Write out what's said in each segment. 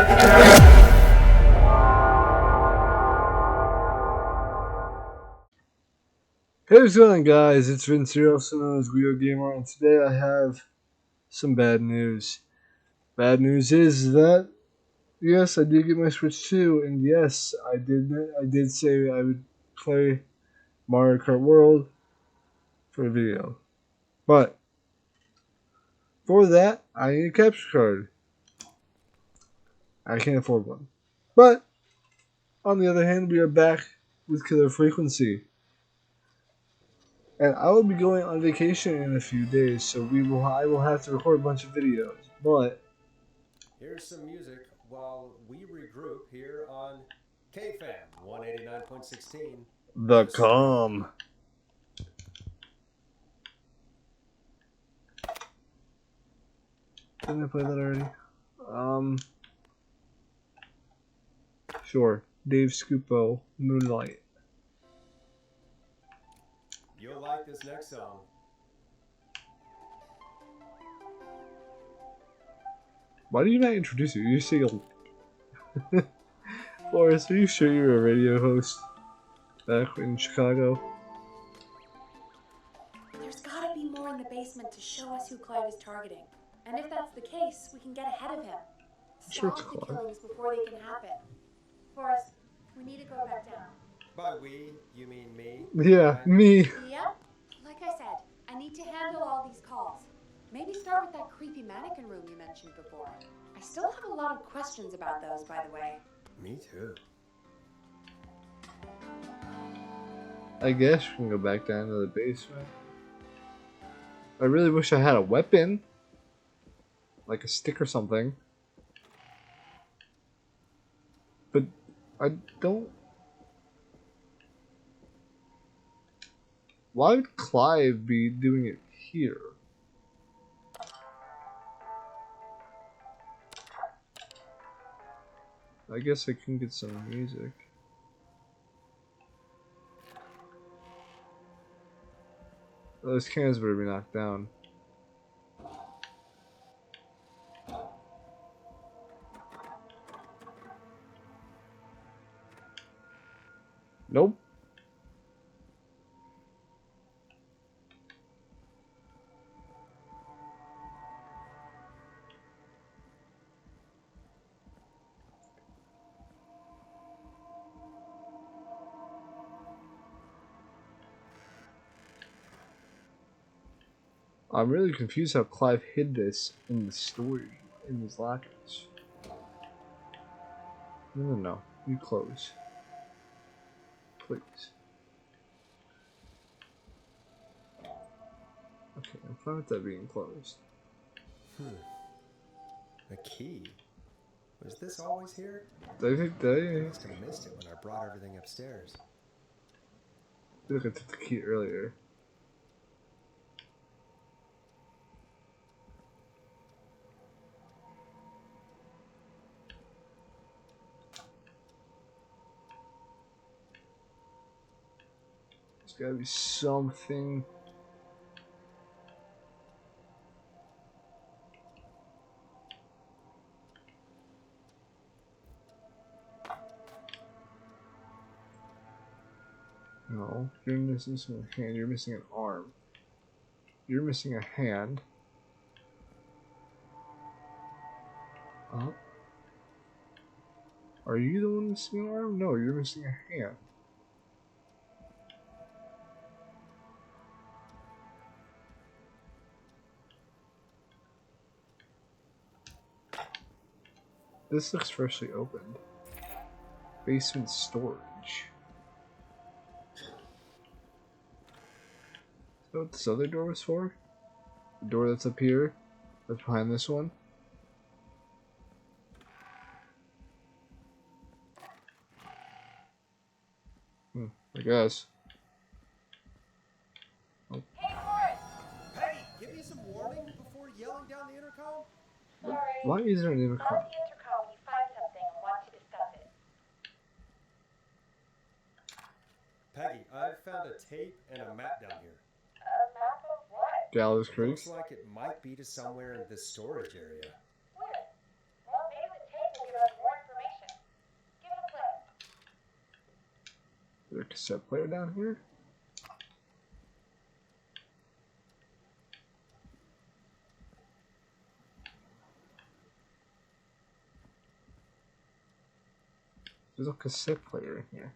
Hey, what's going on, guys? It's Vince here, also known as Weird Gamer, and today I have some bad news. Bad news is that yes, I did get my Switch 2, and yes, I did say I would play Mario Kart World for a video, but for that I need a capture card. I can't afford one. But on the other hand, we are back with Killer Frequency. And I will be going on vacation in a few days, so I will have to record a bunch of videos. But here's some music while we regroup here on KFAM 189.16. The Calm. Didn't I play that already? Sure. Dave Scupo, Moonlight. You'll like this next song. Why do you not introduce you? You say, Boris, are you sure you were a radio host back in Chicago? There's gotta be more in the basement to show us who Clive is targeting. And if that's the case, we can get ahead of him. Sure, Stop the killings before they can happen. Forrest, we need to go back down. By we, you mean me? Yeah, me. Yep. Like I said, I need to handle all these calls. Maybe start with that creepy mannequin room you mentioned before. I still have a lot of questions about those, by the way. Me too. I guess we can go back down to the basement. I really wish I had a weapon. Like a stick or something. But I don't... Why would Clive be doing it here? I guess I can get some music. Those cans better be knocked down. Nope. I'm really confused how Clive hid this in the storage, in his lockers. No. You close. Please. Okay, I'm fine with that being closed. A key? Was this always here? I think they... I must have missed it when I brought everything upstairs. I feel like I took the key earlier. There's gotta be something. No, you're missing a hand. You're missing an arm. You're missing a hand. Are you the one missing an arm? No, you're missing a hand. This looks freshly opened. Basement storage. Is that what this other door was for? The door that's up here? That's behind this one? I guess. Oh. Hey, give me some warning before yelling down the intercom. Sorry. Why is there an intercom? Call the intercom when you find something and want to discuss it. Peggy, I've found a tape and a map down here. A map of what? Gallows Creek? Looks like it might be to somewhere in this storage area. Where? Well, maybe the tape will give us more there a cassette player down here? There's a cassette player in here.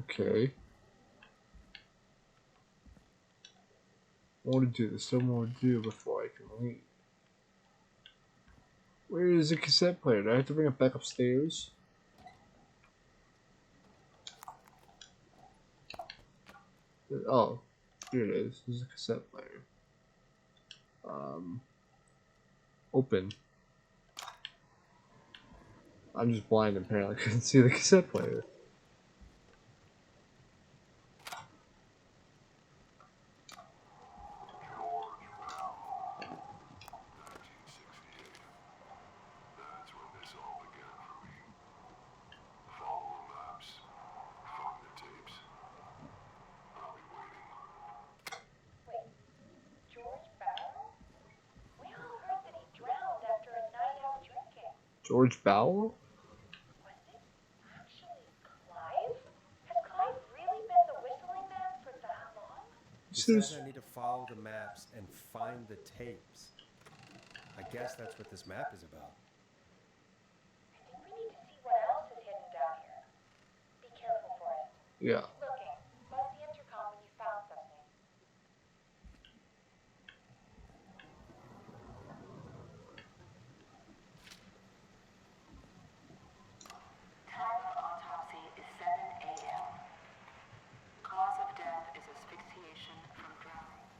Okay. More to do. There's still more to do before I can leave. Where is the cassette player? Do I have to bring it back upstairs? Oh, here it is. This is a cassette player. Open. I'm just blind apparently. I couldn't see the cassette player. George Bowell? Was it actually Clive? Has Clive really been the whistling man for that long? He says I need to follow the maps and find the tapes. I guess that's what this map is about. I think we need to see what else is hidden down here. Be careful, Forrest. Yeah. Keep looking. Buzz the intercom when you found something. Time of autopsy is 7 a.m. Cause of death is asphyxiation from drowning.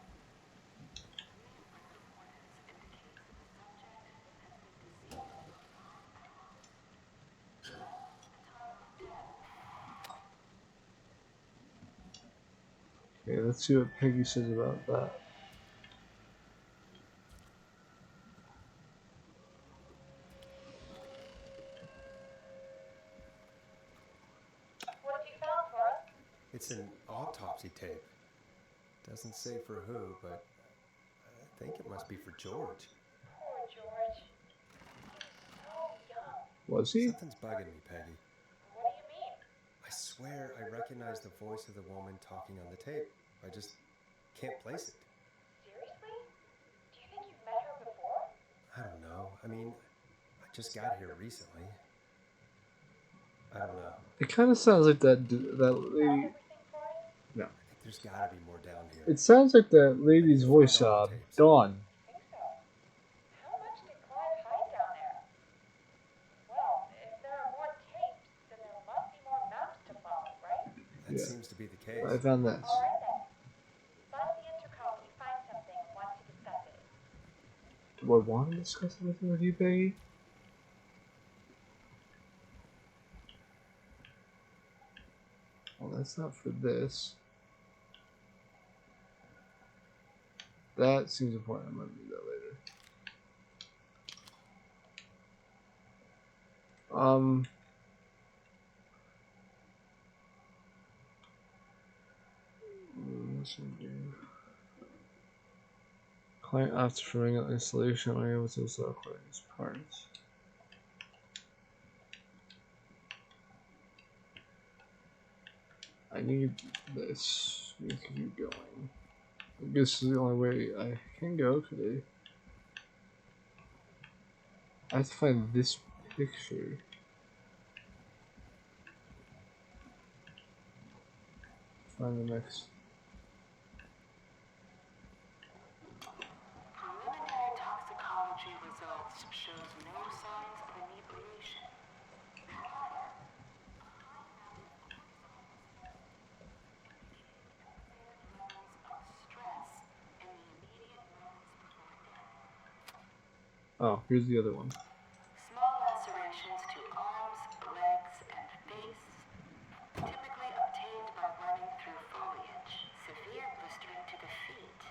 Okay, let's see what Peggy says about that. What have you found, Forrest? It's an autopsy tape. Doesn't say for who, but I think it must be for George. Poor George. He was so young. Was he? Something's bugging me, Peggy. What do you mean? I swear I recognize the voice of the woman talking on the tape. I just can't place it. Seriously? Do you think you've met her before? I don't know. I mean, I just got here recently. I don't know. It kind of sounds like that lady. Everything, Forrest? No. I think there's gotta be more down here. It sounds like that lady's voice, Dawn. Think so. How much did Clive hide down there? Well, if there are more tapes, then there must be more maps to follow, right? That Yeah. seems to be the case. I found this. All right then. Buzz the intercom when you find something and want to discuss it. Do I want to discuss anything with you, Peggy? Well, that's not for this. That seems important. I'm gonna do that later. Client opts for manual installation. I'm able to install client's parts. I need this. We can keep going. I guess this is the only way I can go today. I have to find this picture. Find the next. Preliminary toxicology results shows no signs of inebriation. However, levels of stress in the immediate moments before death. Oh, here's the other one. Small lacerations to arms, legs, and face, typically obtained by running through foliage. Severe blistering to the feet,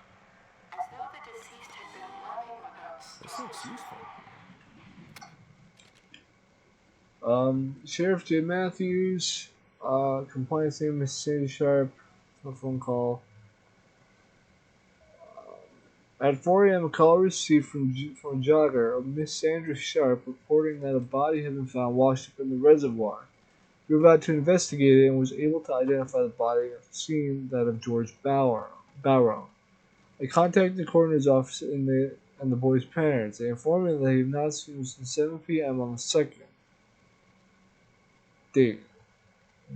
as though the deceased had been running without This looks useful. Sheriff J. Matthews, compliance name is Sandy Sharp, telephone call. At 4 a.m., a call received from a jogger, a Miss Sandra Sharp, reporting that a body had been found washed up in the reservoir. We were about to investigate it and was able to identify the body at the scene, that of George Barrow. I contacted the coroner's office and the boy's parents. They informed me that they had not seen him since 7 p.m. on the 2nd. Date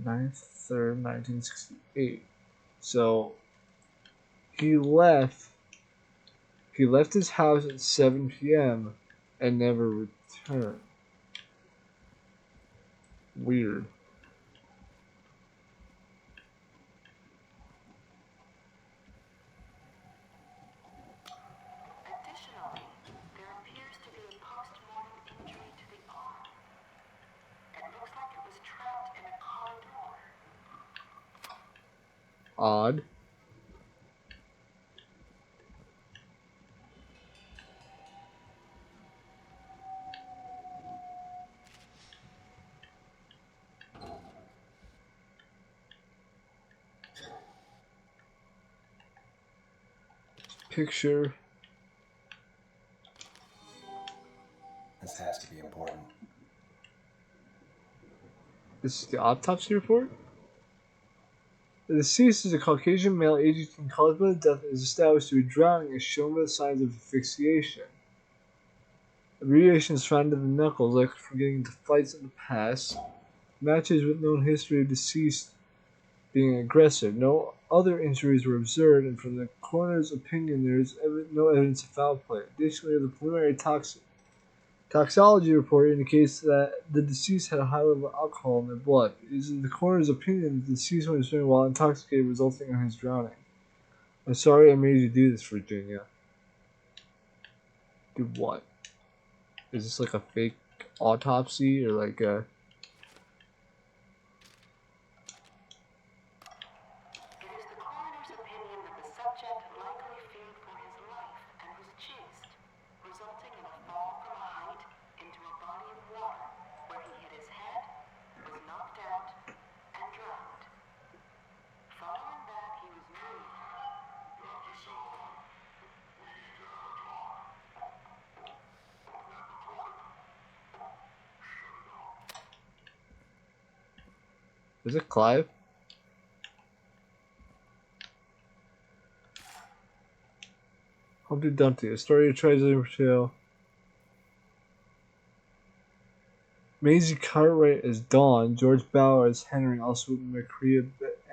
9/3, 1968. So he left his house at 7 p.m. and never returned. Weird. Additionally, there appears to be a post-mortem injury to the arm. It looks like it was trapped in a car door. Odd. Picture. This has to be important. This is the autopsy report. The deceased is a Caucasian male, age 18, caused by the death is established to be drowning, as shown by the signs of asphyxiation. Abbreviations found in the knuckles, likely from getting into fights in the past, matches with known history of deceased being aggressive. No other injuries were observed, and from the coroner's opinion, there is no evidence of foul play. Additionally, the preliminary toxology report indicates that the deceased had a high level of alcohol in their blood. It is in the coroner's opinion that the deceased was swimming while intoxicated, resulting in his drowning. I'm sorry I made you do this, Virginia. Do what? Is this like a fake autopsy or like a... It is the coroner's opinion that the subject likely feared for his life and was chased, resulting in a fall from a height into a body of water where he hit his head, was knocked out, and drowned. Following that, he was moved. Dr. Sullivan, we need to have a talk. Open that recording. Shut it off. Is it Clive? Humpty Dumpty, a story of treasure and betrayal. Maisie Cartwright as Dawn, George Bauer as Henry, also Maria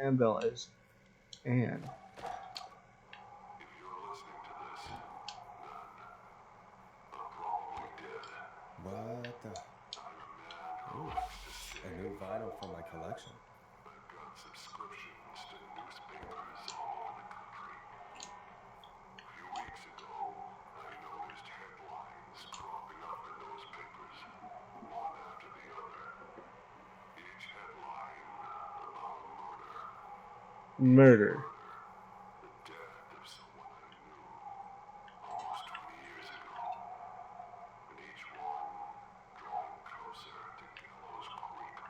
Ambell as Anne. If you're listening to this, then I'm probably dead. What the? I'm a man who Ooh, likes to say a new vinyl for my collection. I've got subscriptions to newspapers all over the country. A few weeks ago, I noticed headlines cropping up in those papers, one after the other. Each headline about a murder. Murder. The death of someone I knew almost 20 years ago. And each one drawing closer to Gallow's Creek.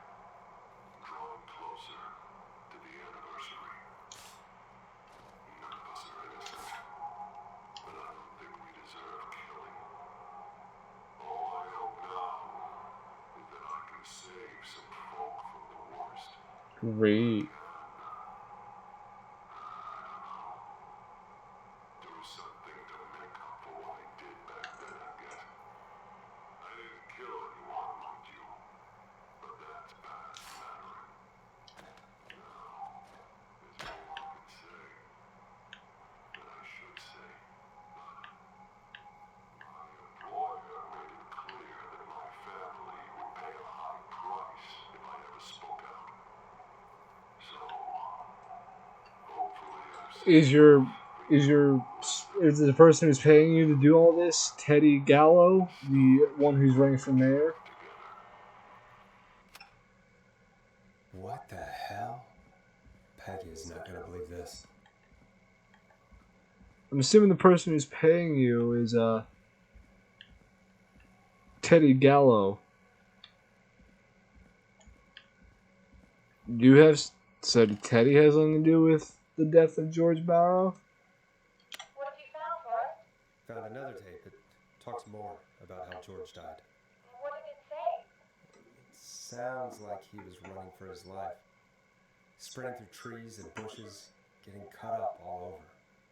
Drawing closer to the anniversary. None of us are innocent, but I don't think we deserve killing. All I hope now is that I can save some folk from the worst. Great. Do something to make up for what I did back then, I guess. I didn't kill anyone, mind you, but that's past mattering. Now, there's more I can say, that I should say, but my employer made it clear that my family would pay a high price if I ever spoke out. So, hopefully I've Is the person who's paying you to do all this Teddy Gallow, the one who's running for mayor? What the hell? Peggy is not gonna believe this. I'm assuming the person who's paying you is Teddy Gallow. So Teddy has something to do with the death of George Barrow? what have you found, Horace? Found another tape. It talks more about how George died. What did it say? It sounds like he was running for his life. Sprinting through trees and bushes, getting cut up all over.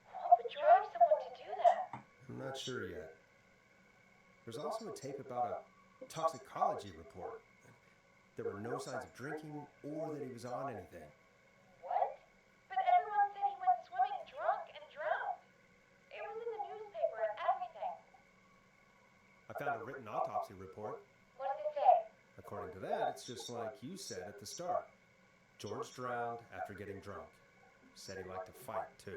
What would drive someone to do that? I'm not sure yet. There's also a tape about a toxicology report. There were no signs of drinking or that he was on anything. What? But everyone said he went swimming drunk and drowned. It was in the newspaper and everything. I found a written autopsy report. What did it say? According to that, it's just like you said at the start. George drowned after getting drunk. Said he liked to fight, too.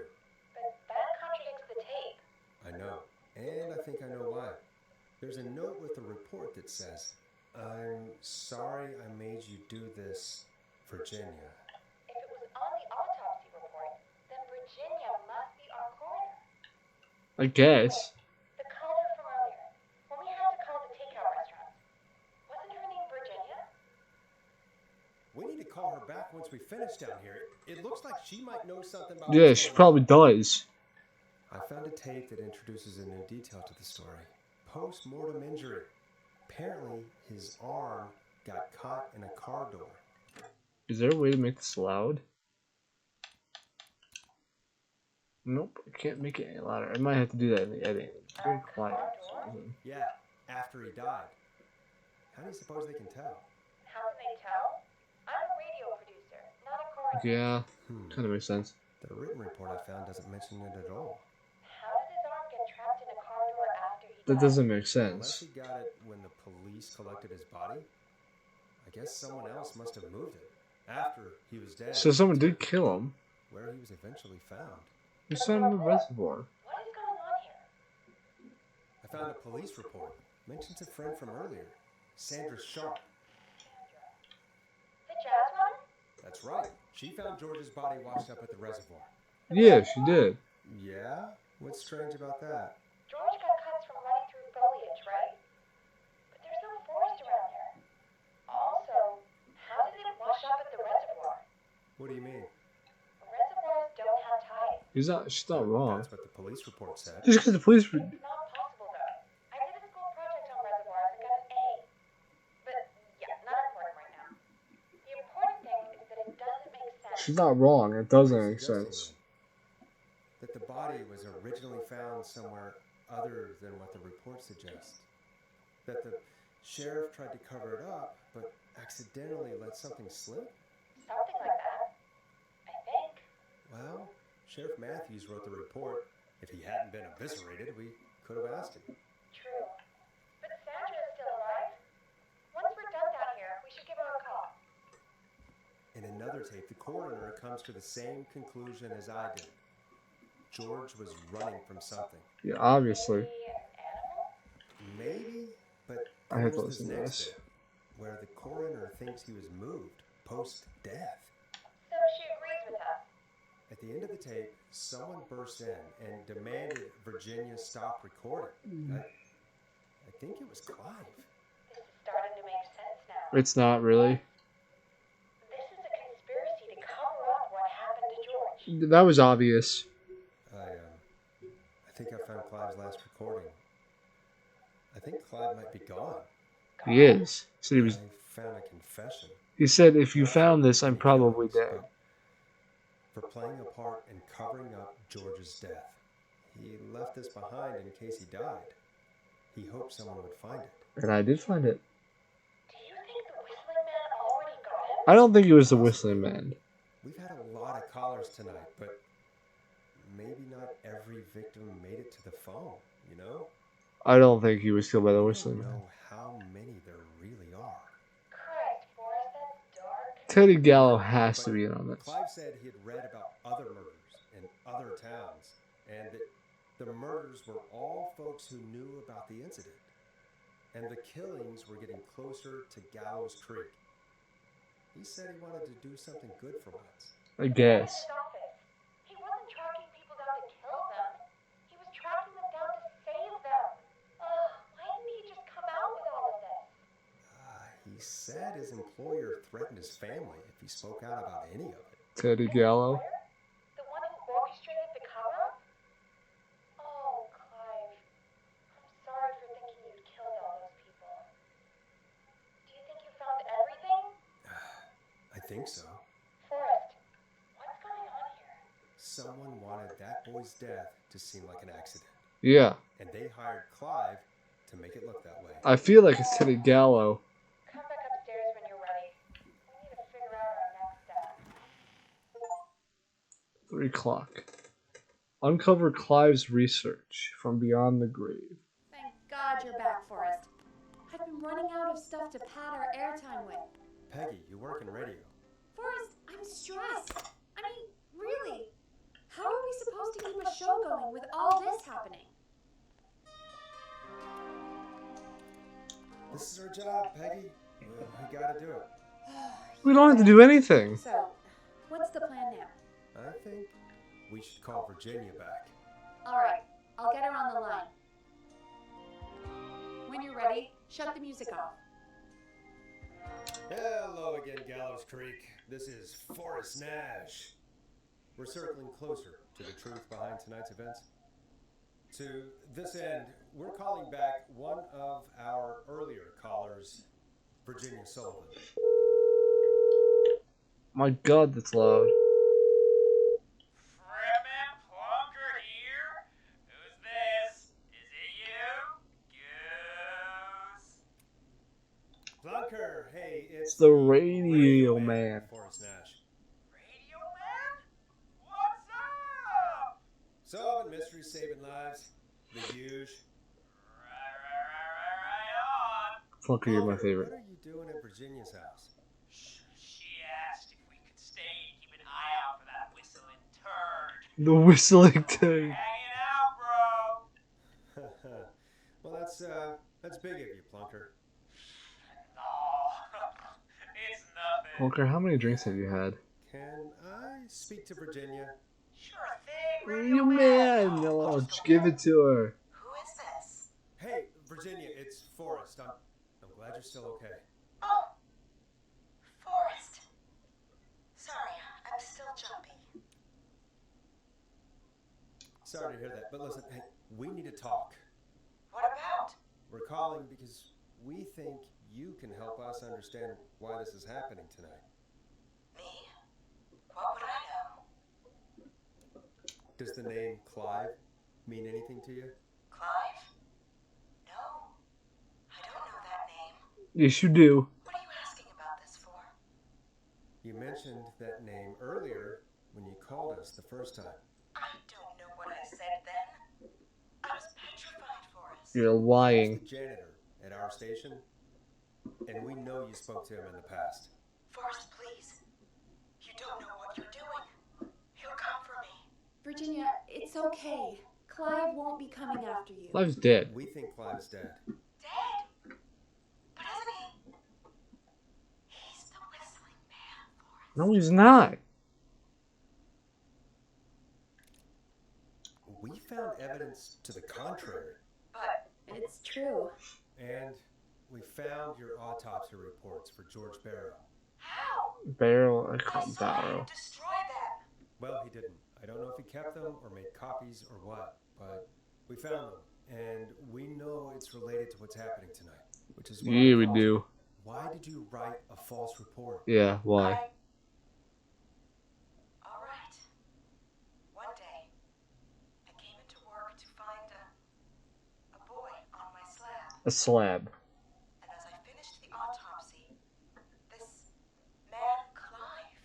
But that contradicts the tape. I know, and I think I know why. There's a note with the report that says, "I'm sorry I made you do this, Virginia." If it was on the autopsy report, then Virginia must be our coroner. I guess. The caller from earlier, when we had to call the takeout restaurant, wasn't her name Virginia? We need to call her back once we finish down here. It looks like she might know something about Yeah, what's she going probably on. does. I found a tape that introduces a new detail to the story. Post-mortem injury. Apparently, his arm got caught in a car door. Is there a way to make this loud? Nope, I can't make it any louder. I might have to do that in the editing. It's very quiet. Yeah, after he died. How do you suppose they can tell? How can they tell? I'm a radio producer, not a coroner. Yeah, kind of makes sense. The written report I found doesn't mention it at all. How did his arm get trapped in a car door after he died? That doesn't make Unless sense. he got it when the police collected his body, I guess someone else must have moved it after he was dead. So someone did kill him. Where he was eventually found. He's found in the reservoir. What is going on here? I found a police report. Mentions a friend from earlier, Sandra Sharp. The jazz one? That's right. She found George's body washed up at the reservoir. Yeah, she did. Yeah? What's strange about that? George got cuts from running through foliage, right? But there's no forest around there. Also, how did it wash up at the reservoir? What do you mean? Reservoirs don't have tides. She's not wrong. That's what the police report said. Just because the police. It's not possible, though. I did a school project on reservoirs and got an A. But, yeah, not important right now. The important thing is that it doesn't make sense. She's not wrong. It doesn't What are you make sense. suggesting, then? That the body was originally found somewhere other than what the report suggests. That the sheriff tried to cover it up, but accidentally let something slip? Something like that. I think. Well, Sheriff Matthews wrote the report. If he hadn't been eviscerated, we could have asked him. True. But Sandra is still alive. Once we're done down here, we should give her a call. In another tape, the coroner comes to the same conclusion as I did. George was running from something. Yeah, obviously. Maybe an animal? Maybe, but I have to there's listen to next this. bit, where the coroner thinks he was moved post-death. So she agrees with us. At the end of the tape, someone burst in and demanded Virginia stop recording. I think it was Clive. This is starting to make sense now. It's not really. This is a conspiracy to cover up what happened to George. That was obvious. I think I found Clive's last recording. I think Clive might be gone. He is. So I found a confession. he said, if you found this, I'm probably dead. For playing a part in covering up George's death. He left this behind in case he died. He hoped someone would find it. And I did find it. Do you think the Whistling Man already got him? I don't think it was the Whistling Man. We've had a lot of callers tonight, but maybe not every victim made it to the phone, you know? I don't think he was killed by the I Whistling don't Man. know how many there really are. Christ, Forrest, that's dark. Teddy Gallow has to be in on this. Clive said he had read about other murders in other towns, and that the murders were all folks who knew about the incident. And the killings were getting closer to Gallows Creek. He said he wanted to do something good for once. I guess. His office. He wasn't tracking people down to kill them. He was tracking them down to save them. Why didn't he just come out with all of this? He said his employer threatened his family if he spoke out about any of it. Teddy Gallow. The one who orchestrated the cover-up? Oh, Clive. think so. Forrest, what's going on here? Someone wanted that boy's death to seem like an accident. Yeah. And they hired Clive to make it look that way. I feel like it's Teddy Gallow. Come back upstairs when you're ready. We need to figure out our next step. 3 o'clock. Uncover Clive's research from beyond the grave. Thank God you're back, Forrest. I've been running out of stuff to pad our airtime with. Peggy, you work in radio. Forrest, I'm stressed. I mean, really. How are we supposed to keep a show going with all this happening? This is our job, Peggy. We gotta do it. We don't have to do anything. So, what's the plan now? I think we should call Virginia back. All right, I'll get her on the line. When you're ready, shut the music off. Hello again, Gallows Creek. This is Forrest Nash. We're circling closer to the truth behind tonight's events. To this end, we're calling back one of our earlier callers, Virginia Sullivan. My God, that's loud. Fredman Plunker here? Who's this? Is it you? Goose? Plunker, hey, it's The radio man. Forrest Nash. Radio Man? What's up? Solving mysteries, saving lives. The huge. Right on. Plunker, you're my favorite. What are you doing at Virginia's house? She asked if we could stay and keep an eye out for that whistling turd. The whistling turd. Hanging out, bro. Well, that's big of you, Plunker. No, it's nothing. Plunker, how many drinks have you had? Can I speak to Virginia? Sure thing, Radio man. No, just give it to her. Who is this? Hey, Virginia, it's Forrest. I'm glad you're still okay. Oh, Forrest. Sorry, I'm still jumpy. Sorry to hear that, but listen, hey, we need to talk. What about? We're calling because we think you can help us understand why this is happening tonight. Me? What would I know? Does the name Clive mean anything to you? Clive? No. I don't know that name. Yes, you do. What are you asking about this for? You mentioned that name earlier when you called us the first time. I don't know what I said then. I was petrified, Forrest. You're He's lying. the janitor at our station, and we know you spoke to him in the past. Forrest, please. You don't know what you're doing. He'll come for me. Virginia, it's okay. Clive won't be coming after you. Clive's dead. We think Clive's dead. Dead? But isn't he? He's the whistling man, Forrest. No, he's not. We found evidence to the contrary, But It's true. and we found your autopsy reports for George Barrow. how? Barrel, I I call him saw him Barrow. destroy them. Well, he didn't. I don't know if he kept them or made copies or what, but we found them, and we know it's related to what's happening tonight, which is why Yeah, we called. do. Why did you write a false report? Yeah, why? All right. One day, I came into work to find a boy on my slab. A slab. And as I finished the autopsy, this man, Clive,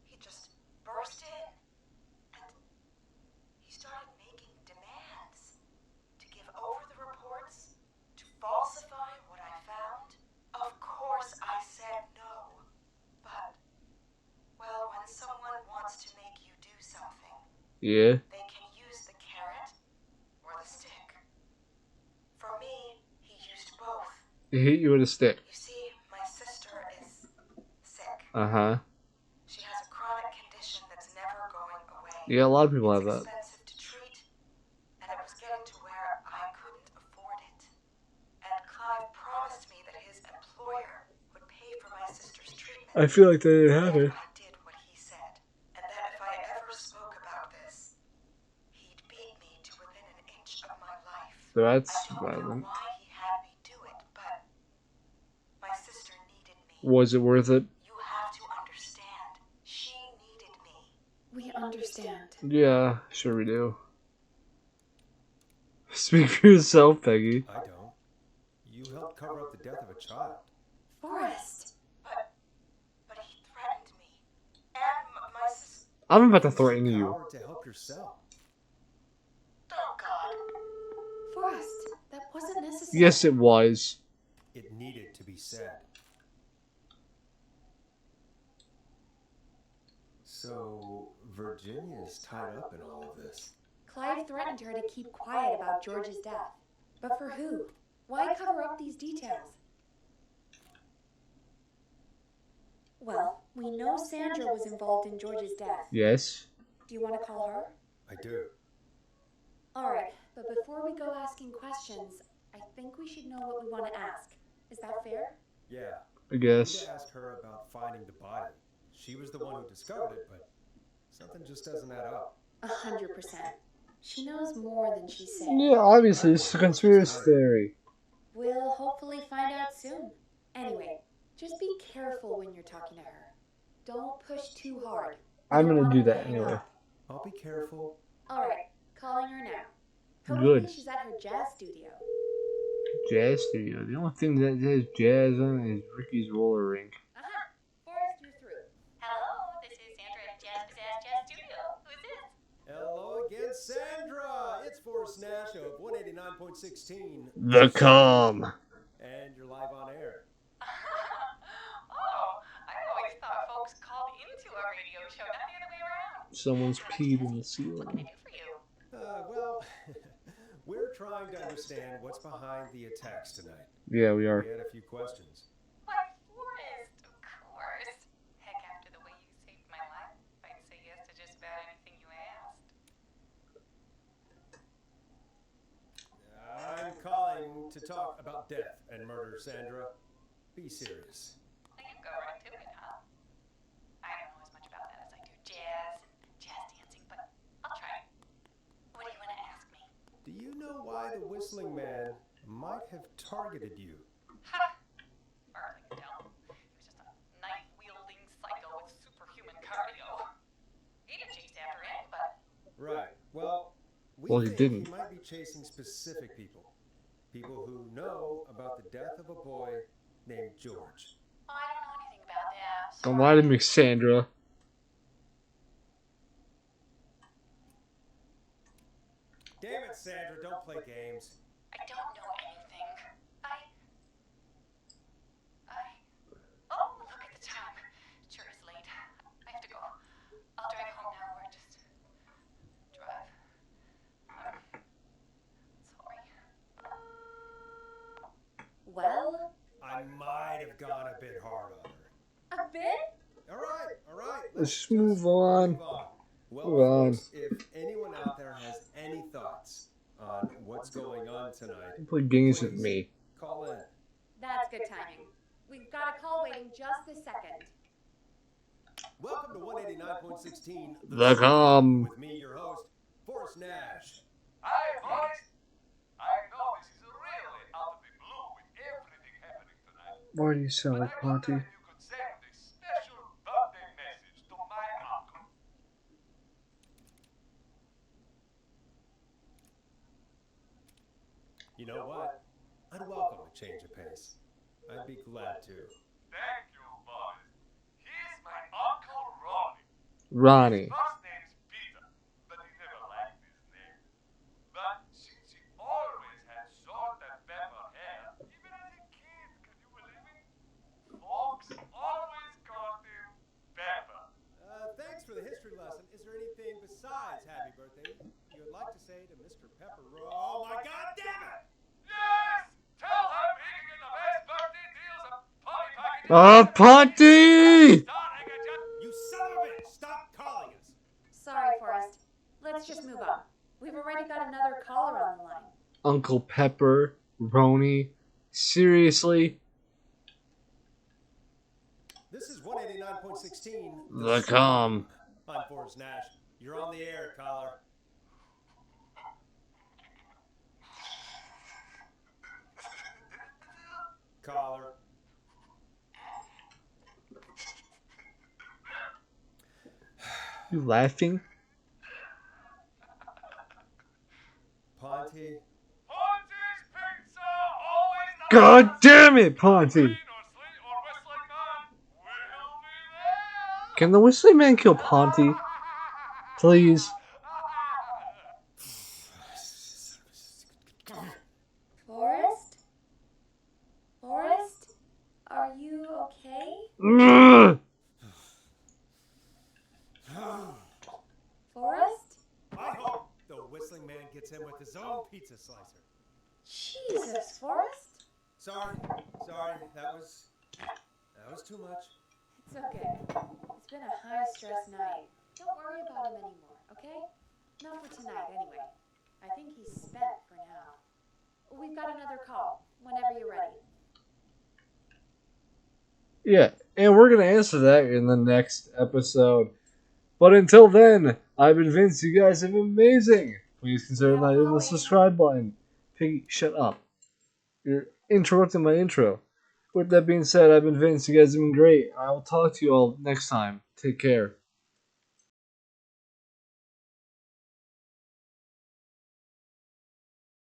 he just burst in. And he started making demands to give over the reports, to falsify what I found. Of course, I said no. But, well, when someone wants to make you do something, Yeah. they can use the carrot or the stick. For me, he used both. He hit you with a stick. You see, my sister is sick. Uh-huh. She has a chronic condition that's never going away. Yeah, a lot of people have It's that. expensive to treat, and it was getting to where I couldn't afford it. And Clive promised me that his employer would pay for my sister's treatment. I feel like that didn't happen. If I did what he said, and that if I ever spoke about this, he'd beat me to within an inch of my life. That's I don't know violent. why he had me do it, but my sister needed me. Was it worth it? You have to understand. understand. Yeah, sure we do. Speak for yourself, Peggy. I don't. You helped cover up the death of a child. Forrest! But he threatened me. And my sister. I'm about to Use threaten your you. power to help yourself. Oh, God. Forrest, that wasn't necessary. Yes, it was. It needed to be said. So, Virginia's tied up in all of this. Clive threatened her to keep quiet about George's death. But for who? Why cover up these details? Well, we know Sandra was involved in George's death. Yes. Do you want to call her? I do. All right, but before we go asking questions, I think we should know what we want to ask. Is that fair? Yeah. I I need guess. to ask her about finding the body. She was the one who discovered it, but something just doesn't add up. 100%. She knows more than she's saying. Yeah, obviously, it's a conspiracy theory. We'll hopefully find out soon. Anyway, just be careful when you're talking to her. Don't push too hard. We I'm don't gonna want do her to that hang anyway. up. I'll be careful. All right, calling her now. Good. Hopefully she's at her jazz studio. Jazz studio. The only thing that has jazz on it is Ricky's roller rink. Aha! Forrest, you're through. Hello, this is Sandra at Jazz Pizzazz Jazz Studio. Who's this? Hello again, Sandra! It's Forrest Nash of 189.16. The calm. And you're live on air. Oh, I always thought folks called into a radio show, not the other way around. Someone's peed in the What can I ceiling. do for you? Well, we're trying to understand what's behind the attacks tonight. Yeah, we are. We had a few questions. Why, Forrest, of course. Heck, after the way you saved my life, I'd say yes to just about anything you asked. I'm calling to talk about death and murder, Sandra. Be serious. Well, you go right to it, huh? I don't know as much about that as I do jazz and jazz dancing, but I'll try. What do you want to ask me? Do you know why the whistling man might have targeted you? Ha! Hardly can tell. He was just a knife-wielding psycho with superhuman cardio. He didn't chase after anybody. Right. Well, Well, he think didn't. he might be chasing specific people. People who know about the death of a boy named George. Oh, I don't know anything about that. Don't lie to me, Sandra. Damn it, Sandra, don't play games. I don't know anything. Oh, look at the time. It sure is late. I have to go. I'll drive home now or just drive. Sorry. Well, I might have gone a bit hard on her. a bit? All right. Let's just move on. Well, Move on. folks, if anyone out there has any thoughts on what's going on tonight, Don't play games with me. call in. That's good timing. We've got a call waiting just a second. Welcome to 189.16 The calm. with me, your host, Forrest Nash. Hi, boys! I know this is really out of the blue with everything happening tonight, Why do you sound but like I wonder Ponty? if you could send this special birthday message to my uncle. You know what? I'd welcome a change of pace. I'd be glad to. Thank you, boys. He's my Uncle Ronnie. Ronnie. First name's Peter, but he never liked this name. But since he always had salt and pepper hair, even as a kid, can you believe it? Folks always called him Pepper. Thanks for the history lesson. Is there anything besides happy birthday you'd like to say to Mr. Pepper? Oh my God, damn it! Yes! Tell him he can get the best birthday deals and party packages. Ponty! Starting at just You son of a bitch! Stop calling us! Sorry, Forrest. Let's just move on. We've already got another caller on the line. Uncle Pepper, Roni. Seriously? This is 189.16. The calm. I'm Forrest Nash. You're on the air, caller. Caller. You laughing? Ponty, Ponty's Pizza, always the God best. damn it, If Ponty! Green or Sleet or Whistling Man, we'll be there. Can the whistling man kill Ponty? Please. Forrest? Forrest? Are you okay? Ugh. Forrest? I hope the Whistling Man gets in with his own pizza slicer. Jesus, Forrest? Sorry, that was too much. It's okay. It's been a high-stress night. Don't worry about him anymore, okay? Not for tonight, anyway. I think he's spent for now. We've got another call, whenever you're ready. Yeah, and we're gonna answer that in the next episode. But until then, I've been Vince. You guys have been amazing. Please consider We have a hitting the call in. subscribe button. Piggy, shut up. You're interrupting my intro. With that being said, I've been Vince. You guys have been great. I will talk to you all next time. Take care.